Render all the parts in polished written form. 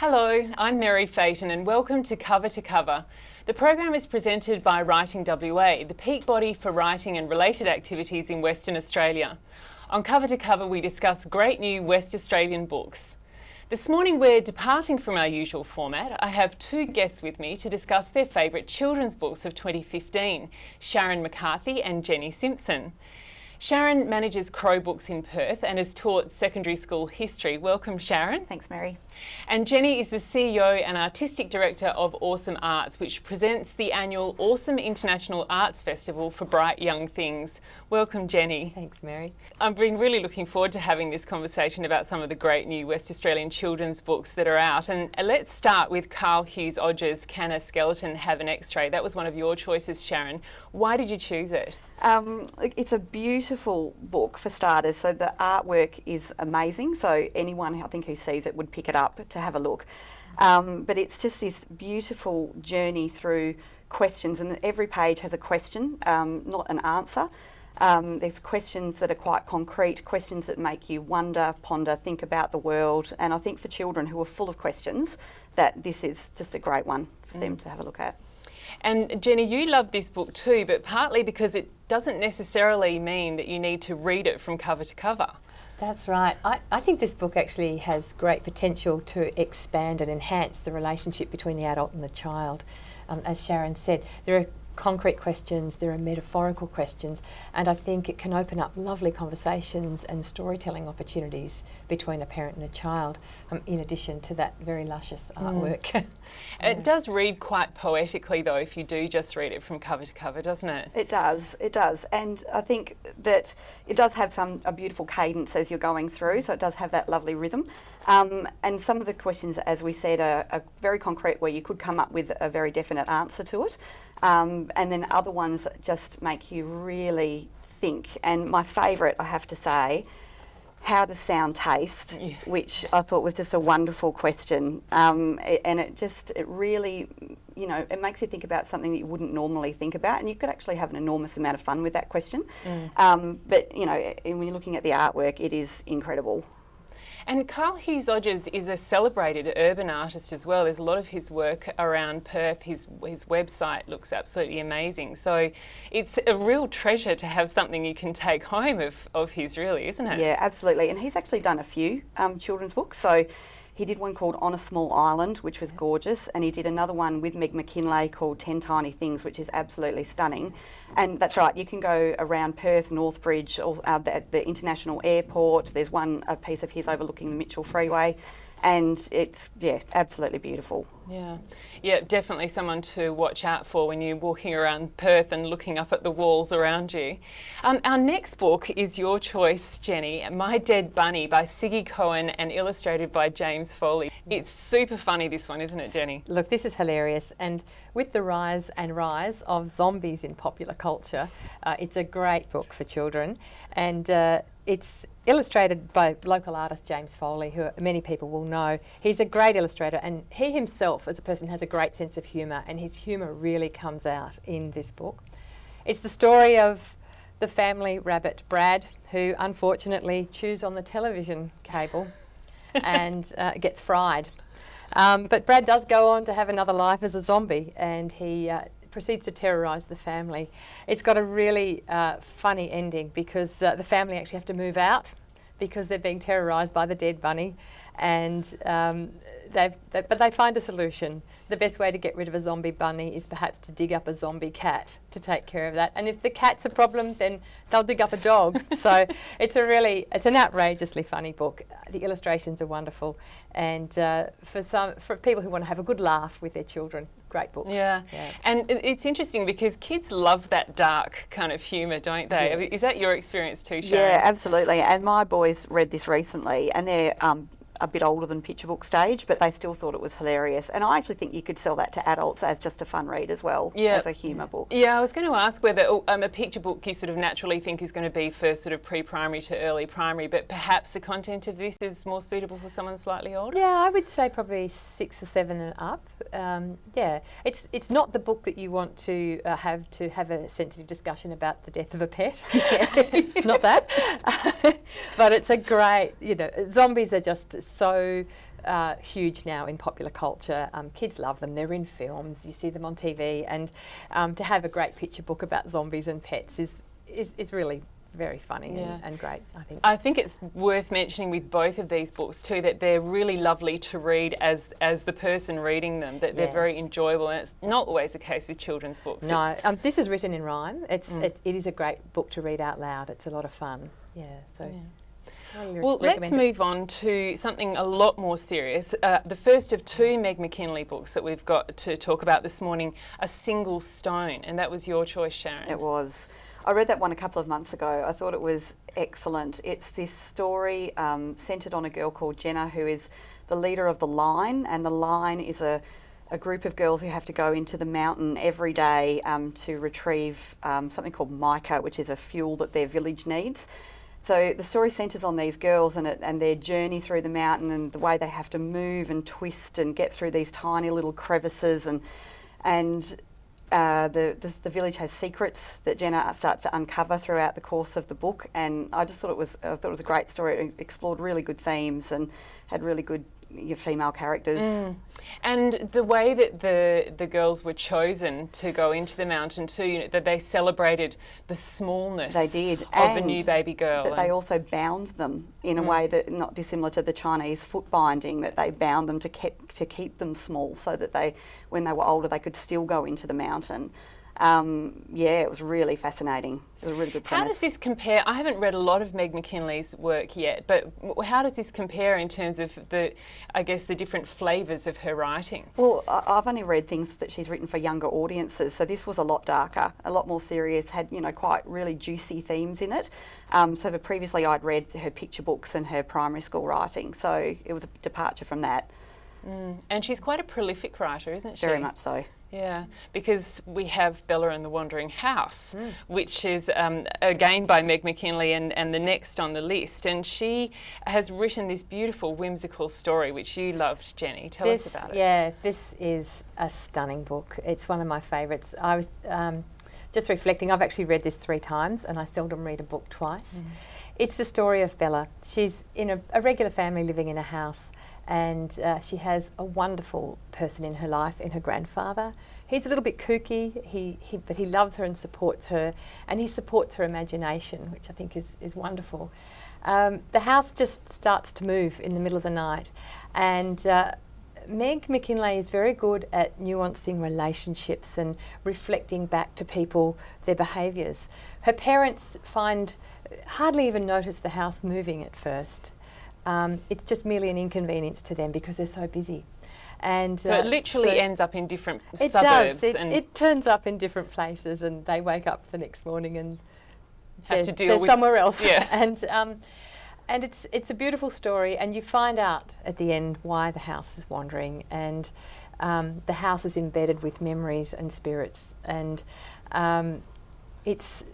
Hello, I'm Meri Fatin and welcome to Cover to Cover. The program is presented by Writing WA, the peak body for writing and related activities in Western Australia. On Cover to Cover we discuss great new West Australian books. This morning we're departing from our usual format. I have two guests with me to discuss their favourite children's books of 2015, Sharon McCarthy and Jenny Simpson. Sharon manages Crow Books in Perth and has taught secondary school history. Welcome, Sharon. Thanks, Meri. And Jenny is the CEO and Artistic Director of Awesome Arts, which presents the annual Awesome International Arts Festival for Bright Young Things. Welcome, Jenny. Thanks, Meri. I've been really looking forward to having this conversation about some of the great new West Australian children's books that are out. And let's start with Carl Hughes Odger's Can a Skeleton Have an X-Ray? That was one of your choices, Sharon. Why did you choose it? It's a beautiful book for starters. So the artwork is amazing. So anyone I think who sees it would pick it up to have a look. But it's just this beautiful journey through questions, and every page has a question, not an answer. There's questions that are quite concrete, questions that make you wonder, ponder, think about the world. And I think for children who are full of questions, that this is just a great one for them to have a look at. And Jenny, you love this book too, but partly because it doesn't necessarily mean that you need to read it from cover to cover. That's right. I think this book actually has great potential to expand and enhance the relationship between the adult and the child. As Sharon said, there are concrete questions, there are metaphorical questions, and I think it can open up lovely conversations and storytelling opportunities between a parent and a child, in addition to that very luscious artwork. It does read quite poetically though, if you do just read it from cover to cover, doesn't it? It does, and I think that it does have a beautiful cadence as you're going through, so it does have that lovely rhythm. And some of the questions, as we said, are very concrete, where you could come up with a very definite answer to it. And then other ones just make you really think. And my favourite, I have to say, how does sound taste? Yeah. Which I thought was just a wonderful question. And it really, it makes you think about something that you wouldn't normally think about, and you could actually have an enormous amount of fun with that question. But, when you're looking at the artwork, it is incredible. And Carl Hughes Odgers is a celebrated urban artist as well. There's a lot of his work around Perth. His website looks absolutely amazing. So it's a real treasure to have something you can take home of his, really, isn't it? Yeah, absolutely. And he's actually done a few children's books. So he did one called On a Small Island, which was gorgeous, and he did another one with Meg McKinlay called 10 Tiny Things, which is absolutely stunning. And that's right, you can go around Perth, Northbridge, or the international airport. There's a piece of his overlooking the Mitchell Freeway, and it's, absolutely beautiful. Yeah, definitely someone to watch out for when you're walking around Perth and looking up at the walls around you. Our next book is your choice, Jenny, My Dead Bunny by Siggy Cohen and illustrated by James Foley. It's super funny, this one, isn't it, Jenny? Look, this is hilarious, and with the rise of zombies in popular culture, it's a great book for children, and it's illustrated by local artist James Foley, who many people will know. He's a great illustrator, and he himself as a person has a great sense of humour, and his humour really comes out in this book. It's the story of the family rabbit Brad, who unfortunately chews on the television cable and gets fried. But Brad does go on to have another life as a zombie, and he proceeds to terrorise the family. It's got a really funny ending, because the family actually have to move out because they're being terrorised by the dead bunny, and but they find a solution. The best way to get rid of a zombie bunny is perhaps to dig up a zombie cat to take care of that. And if the cat's a problem, then they'll dig up a dog. So it's an outrageously funny book. The illustrations are wonderful, and for people who want to have a good laugh with their children, great book. Yeah. And it's interesting because kids love that dark kind of humour, don't they? Yes. Is that your experience too, Sharon? Yeah, absolutely. And my boys read this recently, and they're a bit older than picture book stage, but they still thought it was hilarious. And I actually think you could sell that to adults as just a fun read as well, as a humour book. Yeah, I was going to ask whether a picture book you sort of naturally think is going to be for sort of pre-primary to early primary, but perhaps the content of this is more suitable for someone slightly older? Yeah, I would say probably 6 or 7 and up. It's not the book that you want to have a sensitive discussion about the death of a pet. Not that. But it's a great, zombies are just so huge now in popular culture. Kids love them. They're in films. You see them on TV, and to have a great picture book about zombies and pets is really very funny and great, I think. I think it's worth mentioning with both of these books too that they're really lovely to read as the person reading them, that they're very enjoyable, and it's not always the case with children's books. No, this is written in rhyme. It is a great book to read out loud. It's a lot of fun. Yeah, so... Yeah. Well, let's move on to something a lot more serious. The first of two Meg McKinlay books that we've got to talk about this morning, A Single Stone, and that was your choice, Sharon. It was. I read that one a couple of months ago. I thought it was excellent. It's this story centred on a girl called Jenna, who is the leader of the Line, and the Line is a group of girls who have to go into the mountain every day to retrieve something called mica, which is a fuel that their village needs. So the story centres on these girls and their journey through the mountain and the way they have to move and twist and get through these tiny little crevices, and the village has secrets that Jenna starts to uncover throughout the course of the book. And I just thought it was a great story. It explored really good themes and had really good female characters. And the way that the girls were chosen to go into the mountain too, that they celebrated the smallness they did. of a new baby girl. That they also bound them in a way that not dissimilar to the Chinese foot binding, that they bound them to keep them small so that they, when they were older, they could still go into the mountain. It was really fascinating. It was a really good premise. How does this compare? I haven't read a lot of Meg McKinlay's work yet, but how does this compare in terms of the different flavours of her writing? Well, I've only read things that she's written for younger audiences, so this was a lot darker, a lot more serious, had quite really juicy themes in it. So previously I'd read her picture books and her primary school writing, so it was a departure from that. And she's quite a prolific writer, isn't she? Very much so. Yeah, because we have Bella and the Wandering House, which is again by Meg McKinlay and the next on the list. And she has written this beautiful whimsical story, which you loved, Jenny. Tell us about it. Yeah, this is a stunning book. It's one of my favourites. I was just reflecting, I've actually read this 3 times and I seldom read a book twice. It's the story of Bella. She's in a regular family living in a house, and she has a wonderful person in her life, in her grandfather. He's a little bit kooky, but he loves her and supports her, and he supports her imagination, which I think is wonderful. The house just starts to move in the middle of the night, and Meg McKinlay is very good at nuancing relationships and reflecting back to people their behaviours. Her parents hardly even notice the house moving at first. It's just merely an inconvenience to them because they're so busy. And so it literally ends up in different it suburbs. Does. It turns up in different places, and they wake up the next morning and have to deal they're with somewhere else. Yeah. And it's a beautiful story, and you find out at the end why the house is wandering, and the house is embedded with memories and spirits. And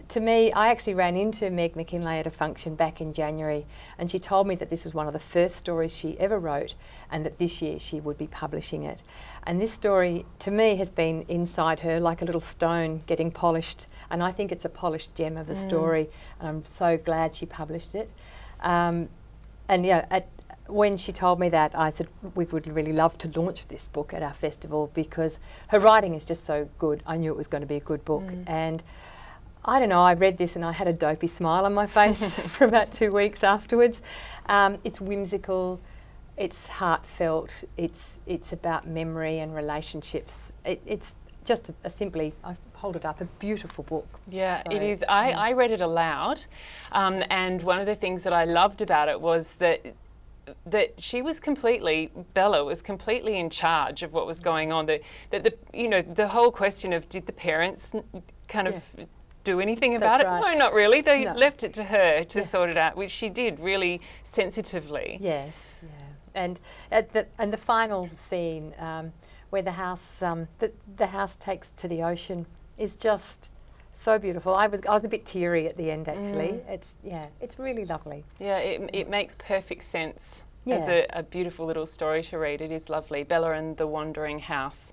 to me, I actually ran into Meg McKinlay at a function back in January, and she told me that this was one of the first stories she ever wrote, and that this year she would be publishing it. And this story, to me, has been inside her like a little stone getting polished, and I think it's a polished gem of a story, and I'm so glad she published it. When she told me that, I said we would really love to launch this book at our festival because her writing is just so good. I knew it was going to be a good book, and I don't know, I read this and I had a dopey smile on my face for about 2 weeks afterwards. It's whimsical, it's heartfelt, it's about memory and relationships. It's just I hold it up, a beautiful book. Yeah, so, it is. I read it aloud, and one of the things that I loved about it was that Bella was completely in charge of what was going on. The whole question of did the parents kind of do anything about it? Right. No, not really. They left it to her to sort it out, which she did really sensitively. Yes, yeah. And the final scene where the house takes to the ocean is just so beautiful. I was a bit teary at the end actually. It's really lovely. Yeah, it makes perfect sense. Yeah. As a beautiful little story to read. It is lovely. Bella and the Wandering House.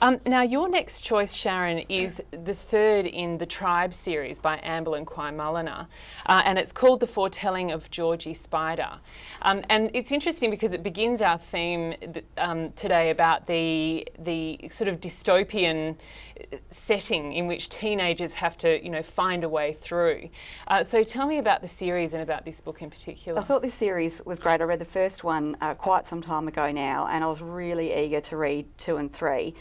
Now, your next choice, Sharon, is the third in the Tribe series by Amble and Quai Mulliner, and it's called The Foretelling of Georgie Spider. And it's interesting because it begins our theme today about the sort of dystopian setting in which teenagers have to, find a way through. So tell me about the series and about this book in particular. I thought this series was great. I read the first one quite some time ago now, and I was really eager to read 2 and 3.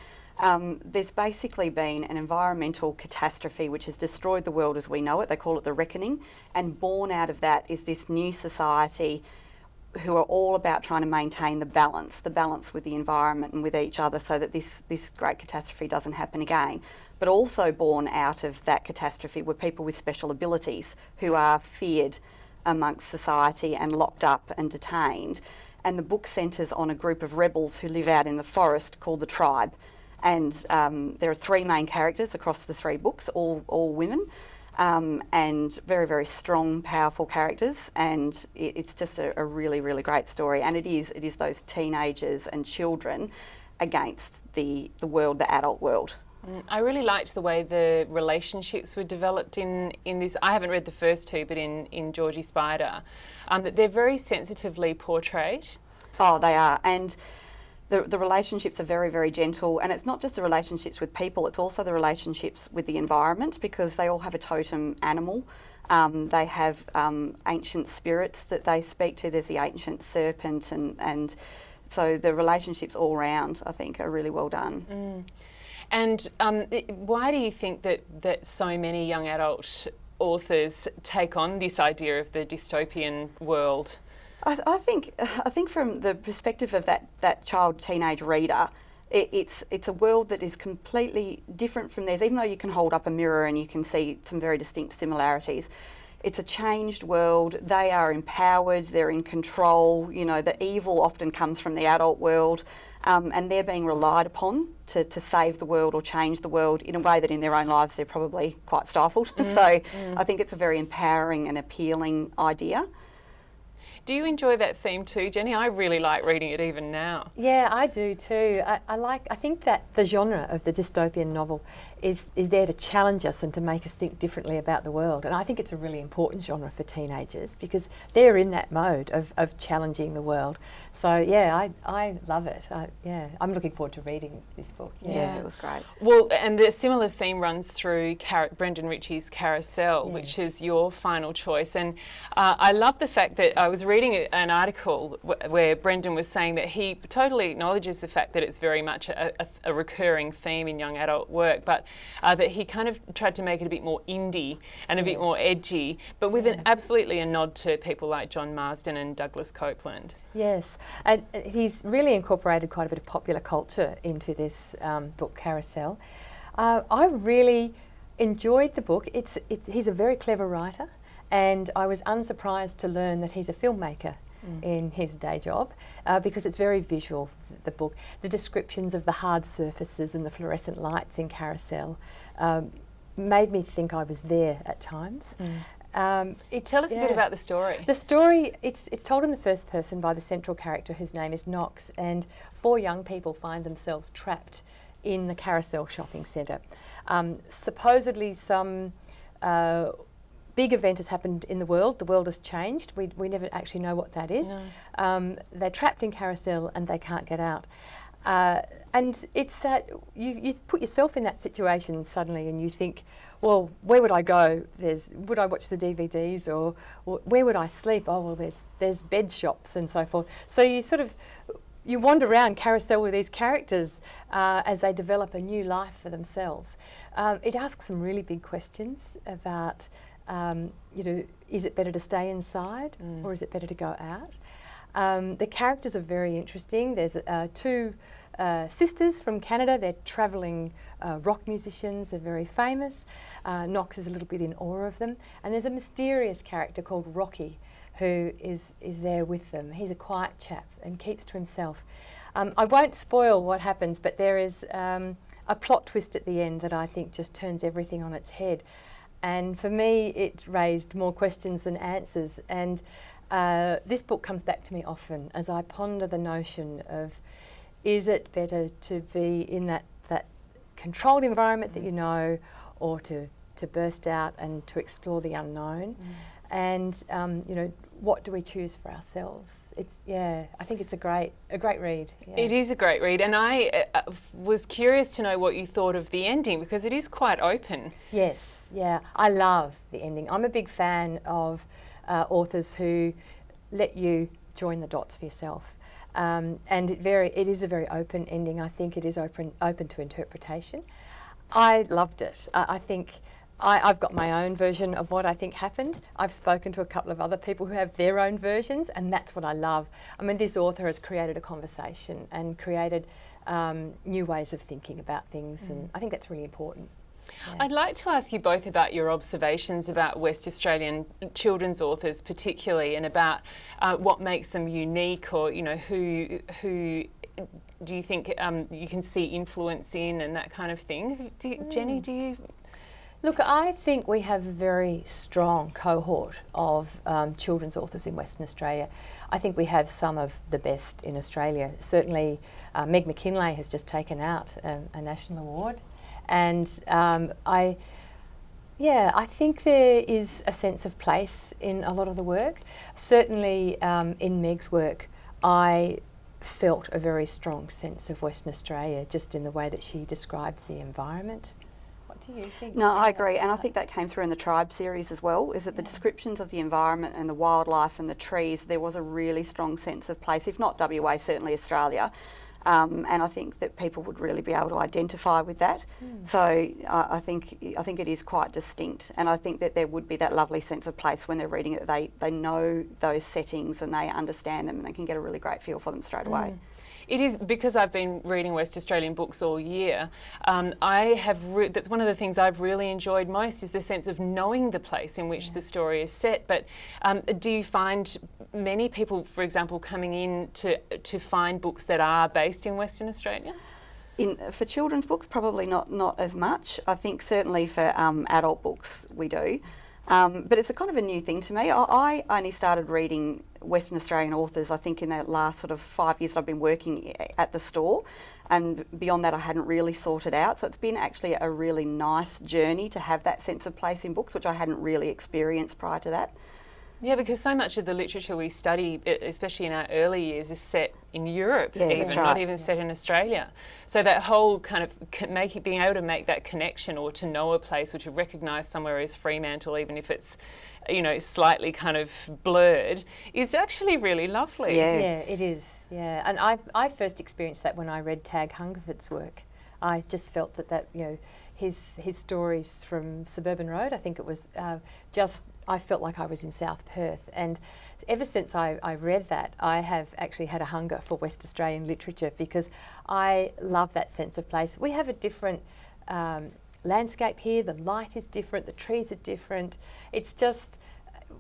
There's basically been an environmental catastrophe which has destroyed the world as we know it. They call it the Reckoning, and born out of that is this new society who are all about trying to maintain the balance with the environment and with each other, so that this great catastrophe doesn't happen again. But also born out of that catastrophe were people with special abilities who are feared amongst society and locked up and detained. And the book centres on a group of rebels who live out in the forest called the Tribe. And there are 3 main characters across the 3 books, all women, and very, very strong, powerful characters. And it's just a really, really great story. And it is those teenagers and children against the world, the adult world. I really liked the way the relationships were developed in this. I haven't read the first 2, but in Georgie Spider, that they're very sensitively portrayed. Oh, they are. And the relationships are very, very gentle, and it's not just the relationships with people, it's also the relationships with the environment, because they all have a totem animal. They have ancient spirits that they speak to. There's the ancient serpent, and so the relationships all round, I think, are really well done. And why do you think that so many young adult authors take on this idea of the dystopian world? I think from the perspective of that child teenage reader, it's a world that is completely different from theirs. Even though you can hold up a mirror and you can see some very distinct similarities, it's a changed world. They are empowered, they're in control. The evil often comes from the adult world, and they're being relied upon to save the world or change the world in a way that in their own lives they're probably quite stifled. So I think it's a very empowering and appealing idea. Do you enjoy that theme too, Jenny? I really like reading it even now. Yeah, I do too. I think that the genre of the dystopian novel is there to challenge us and to make us think differently about the world. And I think it's a really important genre for teenagers because they're in that mode of challenging the world. So yeah, I love it. I'm looking forward to reading this book. Yeah, it was great. Well, and the similar theme runs through Brendan Ritchie's Carousel, Yes. which is your final choice. And I love the fact that I was reading an article where Brendan was saying that he totally acknowledges the fact that it's very much a recurring theme in young adult work, but that he kind of tried to make it a bit more indie and a bit more edgy, but with absolutely a nod to people like John Marsden and Douglas Copeland. Yes, and he's really incorporated quite a bit of popular culture into this book, Carousel. I really enjoyed the book. He's a very clever writer, and I was unsurprised to learn that he's a filmmaker in his day job because it's very visual, the book. The descriptions of the hard surfaces and the fluorescent lights in Carousel made me think I was there at times. Tell us a bit about the story. The story, it's told in the first person by the central character whose name is Knox, and 4 young people find themselves trapped in the Carousel shopping centre. Supposedly some big event has happened in the world has changed. We never actually know what that is. No. They're trapped in Carousel and they can't get out. And it's that you put yourself in that situation suddenly and you think, well, where would I go? Would I watch the DVDs or where would I sleep? Oh, well, there's bed shops and so forth. So you wander around Carousel with these characters as they develop a new life for themselves. It asks some really big questions about, is it better to stay inside or is it better to go out? The characters are very interesting. There's 2 sisters from Canada. They're travelling rock musicians. They're very famous. Knox is a little bit in awe of them. And there's a mysterious character called Rocky who is there with them. He's a quiet chap and keeps to himself. I won't spoil what happens, but there is a plot twist at the end that I think just turns everything on its head. And for me, it raised more questions than answers. And this book comes back to me often as I ponder the notion of, is it better to be in that controlled environment that you know, or to burst out and to explore the unknown. And you know, what do we choose for ourselves? I think it's a great read. Yeah. It is a great read, and I was curious to know what you thought of the ending, because it is quite open. Yes, yeah, I love the ending. I'm a big fan of authors who let you join the dots for yourself. And it is a very open ending. I think it is open to interpretation. I loved it. I think I've got my own version of what I think happened. I've spoken to a couple of other people who have their own versions, and that's what I love. I mean, this author has created a conversation and created new ways of thinking about things, and I think that's really important. Yeah. I'd like to ask you both about your observations about West Australian children's authors particularly, and about what makes them unique, or, you know, who do you think you can see influence in, and that kind of thing. Jenny, do you... Look, I think we have a very strong cohort of children's authors in Western Australia. I think we have some of the best in Australia. Certainly, Meg McKinlay has just taken out a national award. And I think there is a sense of place in a lot of the work. Certainly in Meg's work, I felt a very strong sense of Western Australia just in the way that she describes the environment. What do you think? No, I agree, and I think that came through in the Tribe series as well, is that the descriptions of the environment and the wildlife and the trees, there was a really strong sense of place, if not WA, certainly Australia. And I think that people would really be able to identify with that. So I think it is quite distinct, and I think that there would be that lovely sense of place when they're reading it. They know those settings and they understand them, and they can get a really great feel for them straight away. It is, because I've been reading West Australian books all year, that's one of the things I've really enjoyed most, is the sense of knowing the place in which the story is set. But do you find many people, for example, coming in to find books that are based in Western Australia? For children's books, probably not as much. I think certainly for adult books we do. But it's a kind of a new thing to me. I only started reading Western Australian authors, I think, in the last sort of 5 years that I've been working at the store, and beyond that I hadn't really sorted out. So it's been actually a really nice journey to have that sense of place in books, which I hadn't really experienced prior to that. Yeah, because so much of the literature we study, especially in our early years, is set in Europe, even, not even set in Australia. So that whole kind of being able to make that connection, or to know a place, or to recognise somewhere as Fremantle, even if it's, you know, slightly kind of blurred, is actually really lovely. Yeah, it is. Yeah, and I first experienced that when I read Tag Hungerford's work. I just felt that you know, his stories from Suburban Road, I think it was, I felt like I was in South Perth, and ever since I read that, I have actually had a hunger for West Australian literature, because I love that sense of place. We have a different landscape here, the light is different, the trees are different. It's just,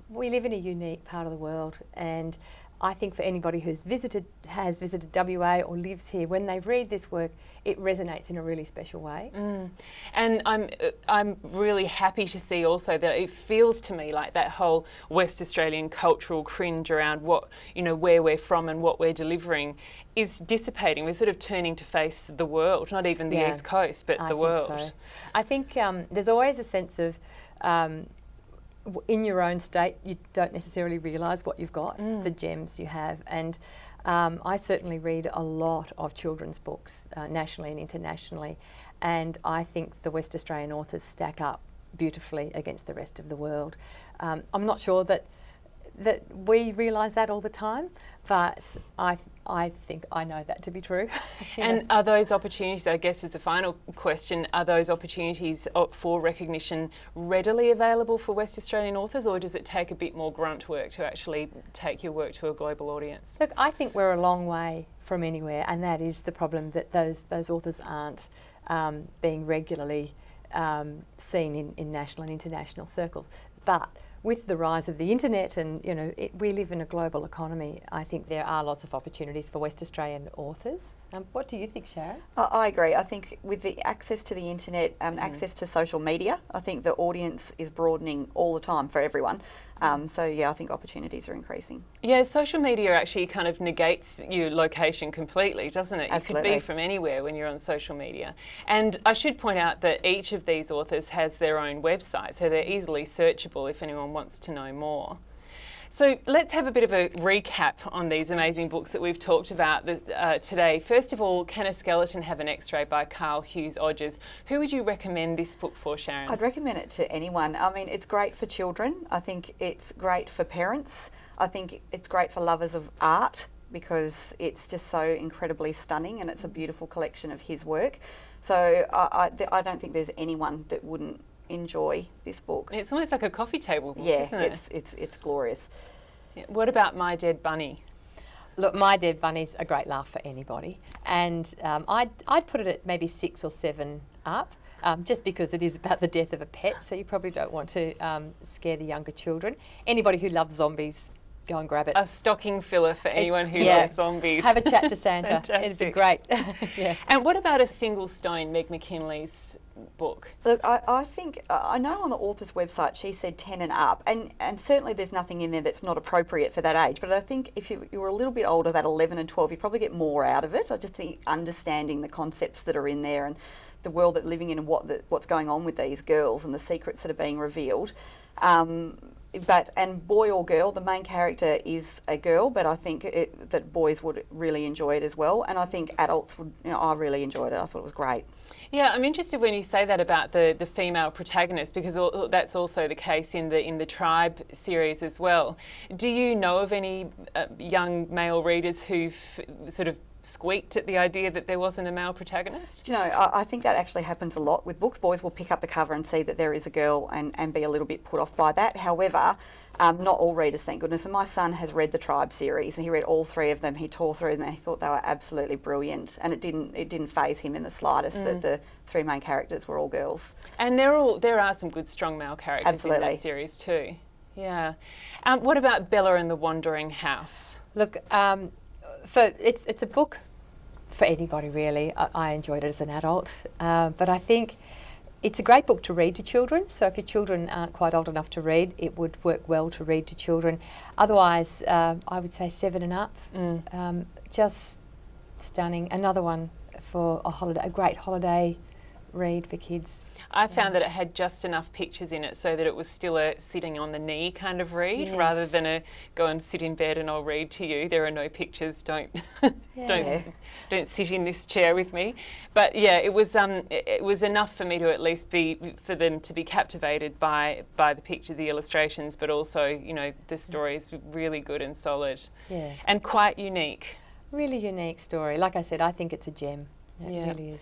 we live in a unique part of the world, and I think for anybody has visited WA or lives here, when they read this work, it resonates in a really special way. And I'm really happy to see also that it feels to me like that whole West Australian cultural cringe around what, you know, where we're from and what we're delivering is dissipating. We're sort of turning to face the world, not even the East Coast, but the world. So. I think there's always a sense of in your own state, you don't necessarily realise what you've got, the gems you have. And I certainly read a lot of children's books, nationally and internationally, and I think the West Australian authors stack up beautifully against the rest of the world. I'm not sure that we realise that all the time, but I think I know that to be true. And are those opportunities, I guess is the final question, are those opportunities for recognition readily available for West Australian authors, or does it take a bit more grunt work to actually take your work to a global audience? Look, I think we're a long way from anywhere, and that is the problem, that those authors aren't being regularly seen in national and international circles. But with the rise of the internet and, we live in a global economy, I think there are lots of opportunities for West Australian authors. What do you think, Sharon? I agree. I think with the access to the internet, access to social media, I think the audience is broadening all the time for everyone. So yeah, I think opportunities are increasing. Yeah, social media actually kind of negates your location completely, doesn't it? Absolutely. You can be from anywhere when you're on social media. And I should point out that each of these authors has their own website, so they're easily searchable if anyone wants to know more. So let's have a bit of a recap on these amazing books that we've talked about today. First of all, Can a Skeleton Have an X-Ray by Carl Hughes Odgers. Who would you recommend this book for, Sharon? I'd recommend it to anyone. I mean, it's great for children. I think it's great for parents. I think it's great for lovers of art because it's just so incredibly stunning and it's a beautiful collection of his work. So I don't think there's anyone that wouldn't enjoy this book. It's almost like a coffee table book, yeah, isn't it? It's glorious. Yeah. What about My Dead Bunny? Look, My Dead Bunny's a great laugh for anybody, and I'd put it at maybe 6 or 7 up, just because it is about the death of a pet, so you probably don't want to scare the younger children. Anybody who loves zombies, go and grab it. A stocking filler for anyone who loves zombies. Have a chat to Santa. It'd be great. Yeah. And what about A Single Stone, Meg McKinley's book? Look, I think, I know on the author's website she said 10 and up, and certainly there's nothing in there that's not appropriate for that age, but I think if you were a little bit older, that 11 and 12, you probably get more out of it. I just think understanding the concepts that are in there and the world that living in and what's going on with these girls and the secrets that are being revealed. And boy or girl, the main character is a girl, but I think that boys would really enjoy it as well. And I think adults would, I really enjoyed it. I thought it was great. Yeah, I'm interested when you say that about the female protagonist, because that's also the case in the Tribe series as well. Do you know of any young male readers who've sort of squeaked at the idea that there wasn't a male protagonist? Do you know, I think that actually happens a lot with books. Boys will pick up the cover and see that there is a girl and be a little bit put off by that. However, not all readers, thank goodness. And my son has read the Tribe series and he read all 3 of them. He tore through them and he thought they were absolutely brilliant. And it didn't faze him in the slightest that the 3 main characters were all girls. And there are some good strong male characters Absolutely. in that series too. Yeah. What about Bella and the Wandering House? Look, it's a book for anybody really. I enjoyed it as an adult, but I think it's a great book to read to children. So if your children aren't quite old enough to read, it would work well to read to children. Otherwise, I would say 7 and up. Just stunning. Another one for a great holiday read for kids. I found that it had just enough pictures in it so that it was still a sitting on the knee kind of read, Yes. rather than a go and sit in bed and I'll read to you. There are no pictures. Don't don't sit in this chair with me. But yeah, it was enough for me to at least for them to be captivated by the picture, the illustrations, but also the story is really good and solid. Yeah. And quite unique. Really unique story. Like I said, I think it's a gem. It really is.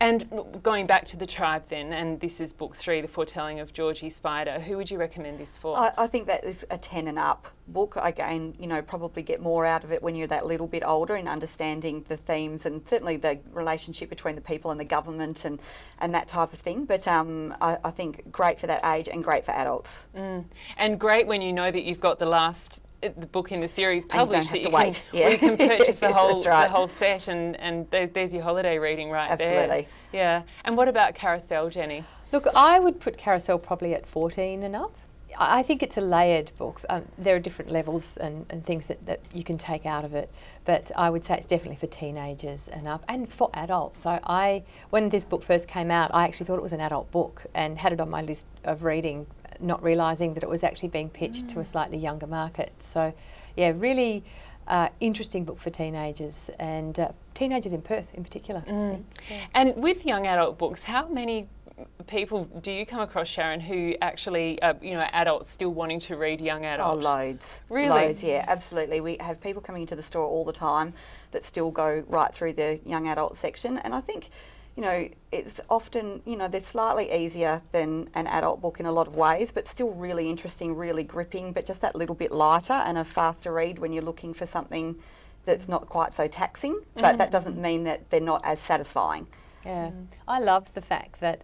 And going back to the Tribe then, and this is book 3, The Foretelling of Georgie Spider, who would you recommend this for? I think that is a 10 and up book. Again, probably get more out of it when you're that little bit older in understanding the themes and certainly the relationship between the people and the government and that type of thing. But I think great for that age and great for adults. And great when you know that you've got the book in the series published, and you don't have to wait. you can purchase the whole right. the whole set, and there's your holiday reading right there. Absolutely. Yeah. And what about Carousel, Jenny? Look, I would put Carousel probably at 14 and up. I think it's a layered book. There are different levels and things that you can take out of it, but I would say it's definitely for teenagers and up, and for adults. So when this book first came out, I actually thought it was an adult book and had it on my list of reading, not realising that it was actually being pitched to a slightly younger market. So yeah, really interesting book for teenagers, and teenagers in Perth in particular. Yeah. And with young adult books, how many people do you come across, Sharon, who actually adults still wanting to read young adult? Oh, loads. Really? Loads, yeah, absolutely. We have people coming into the store all the time that still go right through the young adult section, and I think it's often, they're slightly easier than an adult book in a lot of ways, but still really interesting, really gripping, but just that little bit lighter and a faster read when you're looking for something that's not quite so taxing, but that doesn't mean that they're not as satisfying. Yeah, I love the fact that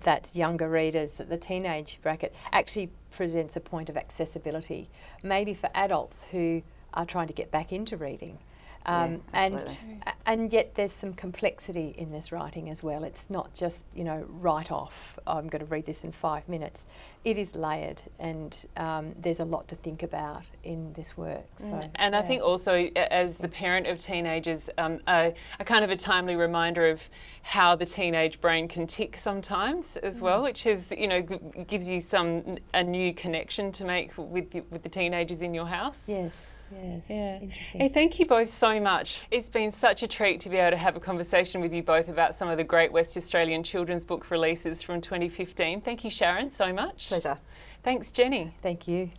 that younger readers, that the teenage bracket, actually presents a point of accessibility, maybe for adults who are trying to get back into reading. And yet there's some complexity in this writing as well. It's not just, write off, I'm going to read this in 5 minutes. It is layered, and there's a lot to think about in this work. So, and I think also, as the parent of teenagers, a kind of a timely reminder of how the teenage brain can tick sometimes as well, which is, gives you a new connection to make with the teenagers in your house. Yes. Yes. Yeah. Hey, thank you both so much. It's been such a treat to be able to have a conversation with you both about some of the great West Australian children's book releases from 2015. Thank you, Sharon, so much. Pleasure. Thanks, Jenny. Thank you.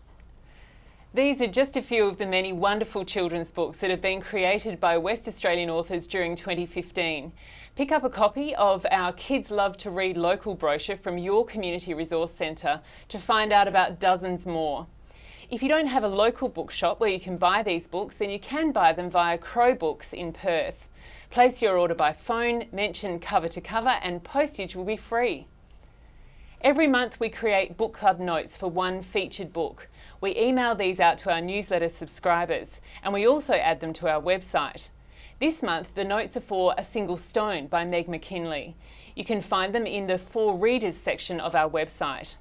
These are just a few of the many wonderful children's books that have been created by West Australian authors during 2015. Pick up a copy of our Kids Love to Read local brochure from your community resource centre to find out about dozens more. If you don't have a local bookshop where you can buy these books, then you can buy them via Crow Books in Perth. Place your order by phone, mention Cover to Cover, and postage will be free. Every month we create book club notes for one featured book. We email these out to our newsletter subscribers, and we also add them to our website. This month the notes are for A Single Stone by Meg McKinley. You can find them in the For Readers section of our website.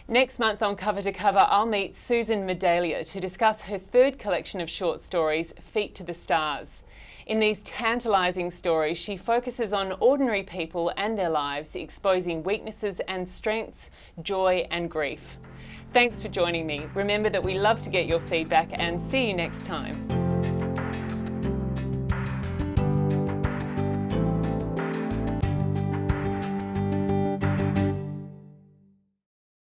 Next month on Cover to Cover, I'll meet Susan Medalia to discuss her third collection of short stories, Feet to the Stars. In these tantalising stories, she focuses on ordinary people and their lives, exposing weaknesses and strengths, joy and grief. Thanks for joining me. Remember that we love to get your feedback, and see you next time.